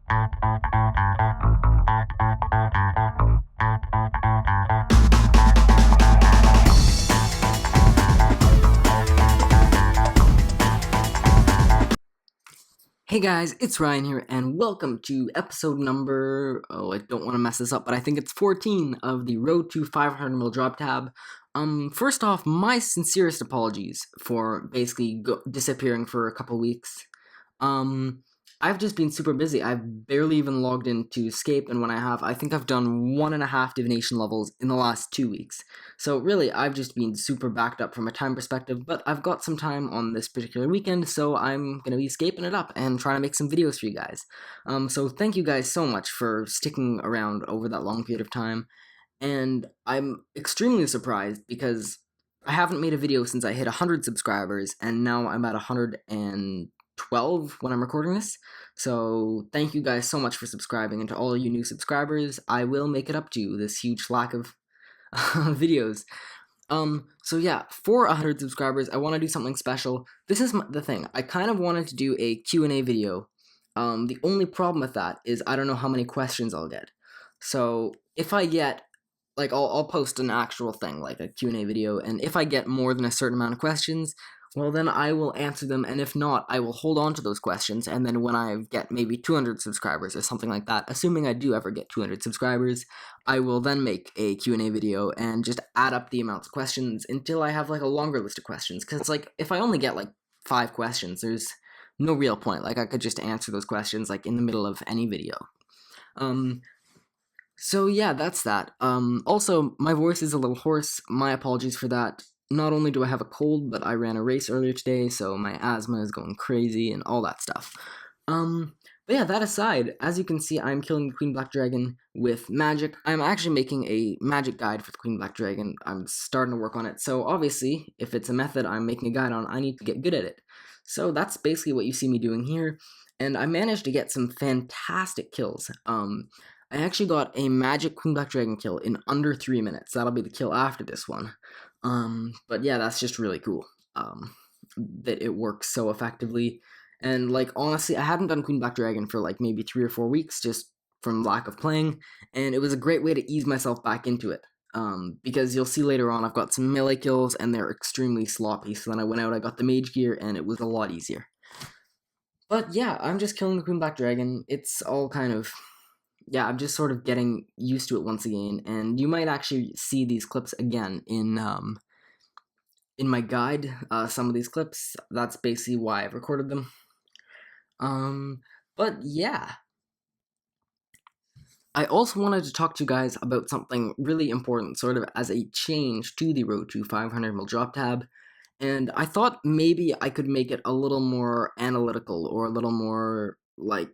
Hey guys, it's Ryan here, and welcome to episode number, I don't want to mess this up, but I think it's 14 of the Road to 500 mil drop tab. First off, my sincerest apologies for basically disappearing for a couple weeks. Um, I've just been super busy. I've barely even logged into Escape, and when I have, I think I've done 1.5 divination levels in the last 2 weeks. So really, I've just been super backed up from a time perspective, but I've got some time on this particular weekend, so I'm gonna be escaping it up and trying to make some videos for you guys. So thank you guys so much for sticking around over that long period of time, and I'm extremely surprised because I haven't made a video since I hit 100 subscribers, and now I'm at 112 when I'm recording this. So thank you guys so much for subscribing, and to all you new subscribers, I will make it up to you this huge lack of videos. So yeah, for 100 subscribers, I want to do something special. This is the thing. I kind of wanted to do a Q&A video. The only problem with that is I don't know how many questions I'll get. So if I get, like, I'll post an actual thing, like a Q&A video, and if I get more than a certain amount of questions, well, then I will answer them, and if not, I will hold on to those questions, and then when I get maybe 200 subscribers or something like that, assuming I do ever get 200 subscribers, I will then make a Q&A video and just add up the amounts of questions until I have, like, a longer list of questions, because, like, if I only get, like, 5 questions, there's no real point. Like, I could just answer those questions, like, in the middle of any video. So yeah, that's that. Also, my voice is a little hoarse. My apologies for that. Not only do I have a cold, but I ran a race earlier today, so my asthma is going crazy and all that stuff. But yeah, that aside, as you can see, I'm killing the Queen Black Dragon with magic. I'm actually making a magic guide for the Queen Black Dragon. I'm starting to work on it. So obviously, if it's a method I'm making a guide on, I need to get good at it. So that's basically what you see me doing here. And I managed to get some fantastic kills. I actually got a magic Queen Black Dragon kill in under 3 minutes. That'll be the kill after this one. But yeah, that's just really cool. That it works so effectively. And, like, honestly, I hadn't done Queen Black Dragon for, like, maybe 3 or 4 weeks just from lack of playing, and it was a great way to ease myself back into it. Because you'll see later on, I've got some melee kills, and they're extremely sloppy, so then I went out, I got the mage gear, and it was a lot easier. But yeah, I'm just killing the Queen Black Dragon. It's all kind of, yeah, I'm just sort of getting used to it once again, and you might actually see these clips again in my guide. Some of these clips, that's basically why I've recorded them. But yeah, I also wanted to talk to you guys about something really important, sort of as a change to the Road to 500 mil drop tab, and I thought maybe I could make it a little more analytical, or a little more, like,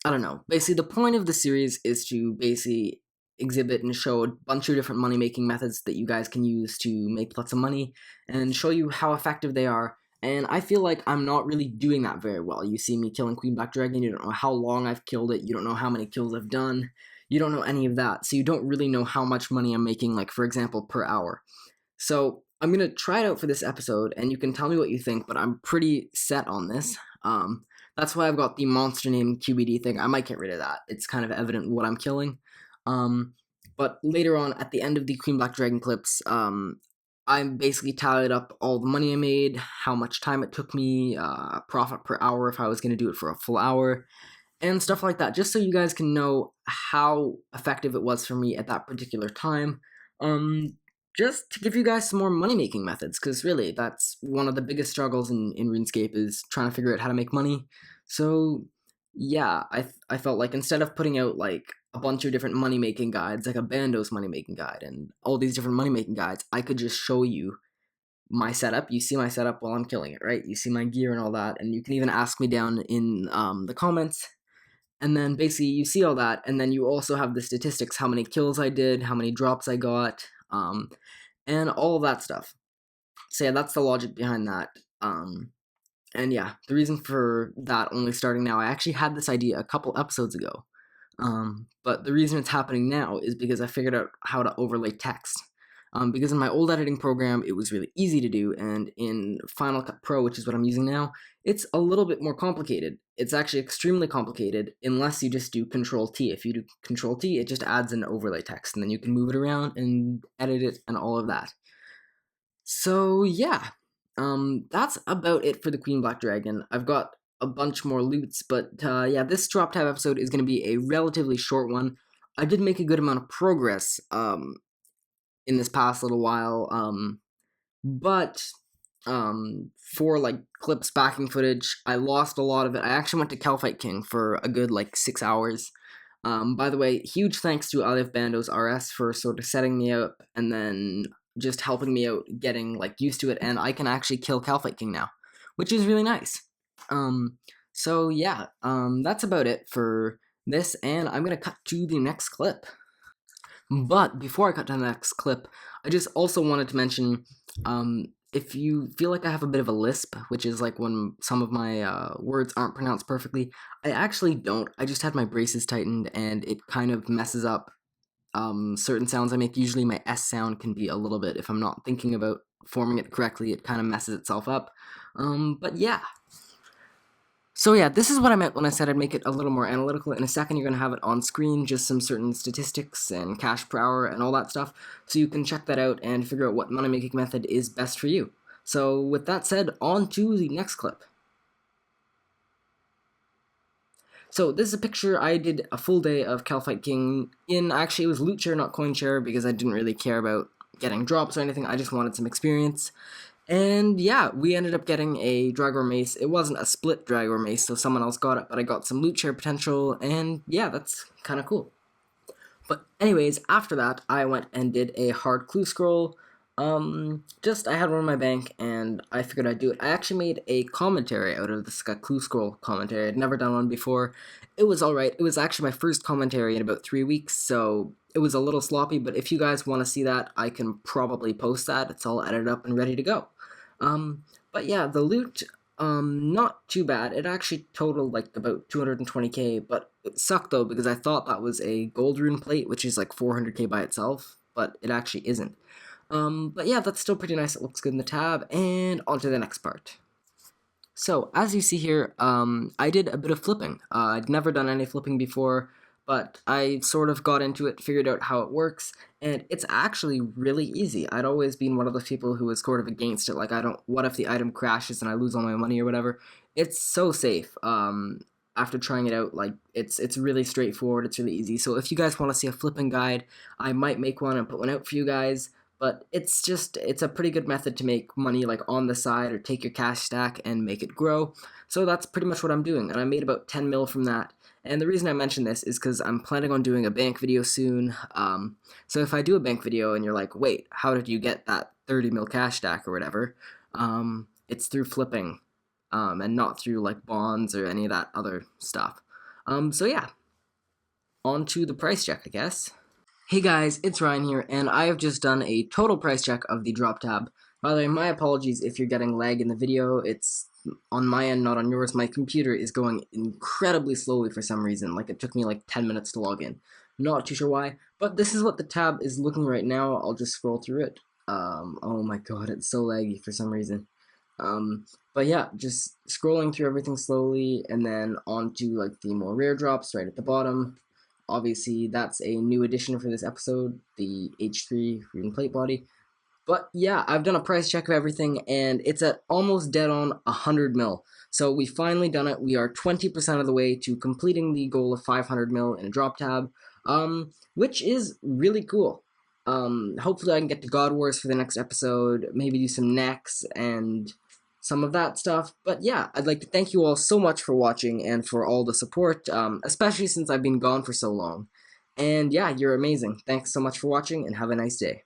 I don't know. Basically, the point of the series is to basically exhibit and show a bunch of different money making methods that you guys can use to make lots of money and show you how effective they are. And I feel like I'm not really doing that very well. You see me killing Queen Black Dragon, you don't know how long I've killed it, you don't know how many kills I've done, you don't know any of that, so you don't really know how much money I'm making, like, for example, per hour. So I'm gonna try it out for this episode, and you can tell me what you think, but I'm pretty set on this. That's why I've got the monster name QBD thing. I might get rid of that. It's kind of evident what I'm killing. But later on, at the end of the Queen Black Dragon clips, I basically tallied up all the money I made, how much time it took me, profit per hour if I was going to do it for a full hour, and stuff like that, just so you guys can know how effective it was for me at that particular time. Just to give you guys some more money-making methods, because really, that's one of the biggest struggles in RuneScape, is trying to figure out how to make money. So, yeah, I felt like instead of putting out, like, a bunch of different money-making guides, like a Bandos money-making guide, and all these different money-making guides, I could just show you my setup. You see my setup while I'm killing it, right? You see my gear and all that, and you can even ask me down in the comments, and then basically you see all that, and then you also have the statistics, how many kills I did, how many drops I got, and all of that stuff. So yeah, that's the logic behind that. And yeah, the reason for that only starting now, I actually had this idea a couple episodes ago. But the reason it's happening now is because I figured out how to overlay text. because in my old editing program, it was really easy to do, and in Final Cut Pro, which is what I'm using now, it's a little bit more complicated. It's actually extremely complicated unless you just do Control T. If you do Control T, it just adds an overlay text, and then you can move it around and edit it and all of that. So yeah, that's about it for the Queen Black Dragon. I've got a bunch more loots, but yeah, this drop tab episode is going to be a relatively short one. I did make a good amount of progress in this past little while, but for like clips backing footage, I lost a lot of it. I actually went to Calfight King for a good like 6 hours. By the way, huge thanks to Alif Bandos RS for sort of setting me up and then just helping me out getting like used to it, and I can actually kill Calfight King now, which is really nice. So yeah, that's about it for this, and I'm gonna cut to the next clip. But before I cut to the next clip, I just also wanted to mention, if you feel like I have a bit of a lisp, which is like when some of my words aren't pronounced perfectly, I actually don't. I just had my braces tightened, and it kind of messes up certain sounds I make. Usually my S sound can be a little bit, if I'm not thinking about forming it correctly, it kind of messes itself up. But yeah. So yeah, this is what I meant when I said I'd make it a little more analytical. In a second, you're going to have it on screen, just some certain statistics and cash per hour and all that stuff, so you can check that out and figure out what money-making method is best for you. So with that said, on to the next clip. So this is a picture. I did a full day of Calfight King in, actually it was loot share, not coin share, because I didn't really care about getting drops or anything. I just wanted some experience. And yeah, we ended up getting a Dragor Mace. It wasn't a split Dragor Mace, so someone else got it, but I got some loot share potential, and yeah, that's kind of cool. But anyways, after that, I went and did a hard clue scroll. I had one in my bank, and I figured I'd do it. I actually made a commentary out of this clue scroll commentary. I'd never done one before. It was alright. It was actually my first commentary in about 3 weeks, so it was a little sloppy, but if you guys want to see that, I can probably post that. It's all edited up and ready to go. But yeah, the loot, not too bad. It actually totaled like about 220k, but it sucked though because I thought that was a gold rune plate, which is like 400k by itself, but it actually isn't. But yeah, that's still pretty nice. It looks good in the tab, and on to the next part. So, as you see here, I did a bit of flipping. I'd never done any flipping before, but I sort of got into it, figured out how it works, and it's actually really easy. I'd always been one of those people who was sort of against it, like, what if the item crashes and I lose all my money or whatever? It's so safe. After trying it out, like, it's really straightforward, it's really easy. So if you guys want to see a flipping guide, I might make one and put one out for you guys. But it's a pretty good method to make money like on the side or take your cash stack and make it grow. So that's pretty much what I'm doing, and I made about 10 mil from that. And the reason I mention this is because I'm planning on doing a bank video soon. So if I do a bank video and you're like, wait, how did you get that 30 mil cash stack or whatever? It's through flipping, and not through like bonds or any of that other stuff. So yeah, on to the price check, I guess. Hey guys, it's Ryan here, and I have just done a total price check of the drop tab. By the way, my apologies if you're getting lag in the video. It's on my end, not on yours. My computer is going incredibly slowly for some reason. Like, it took me like 10 minutes to log in. Not too sure why, but this is what the tab is looking right now. I'll just scroll through it. Oh my god, it's so laggy for some reason. But yeah, just scrolling through everything slowly, and then on to like the more rare drops right at the bottom. Obviously, that's a new addition for this episode, the H3 Rune Plate Body. But yeah, I've done a price check of everything, and it's at almost dead on 100 mil. So we finally done it. We are 20% of the way to completing the goal of 500 mil in a drop tab, which is really cool. Hopefully I can get to God Wars for the next episode, maybe do some necks and some of that stuff. But yeah, I'd like to thank you all so much for watching and for all the support, especially since I've been gone for so long. And yeah, you're amazing. Thanks so much for watching, and have a nice day.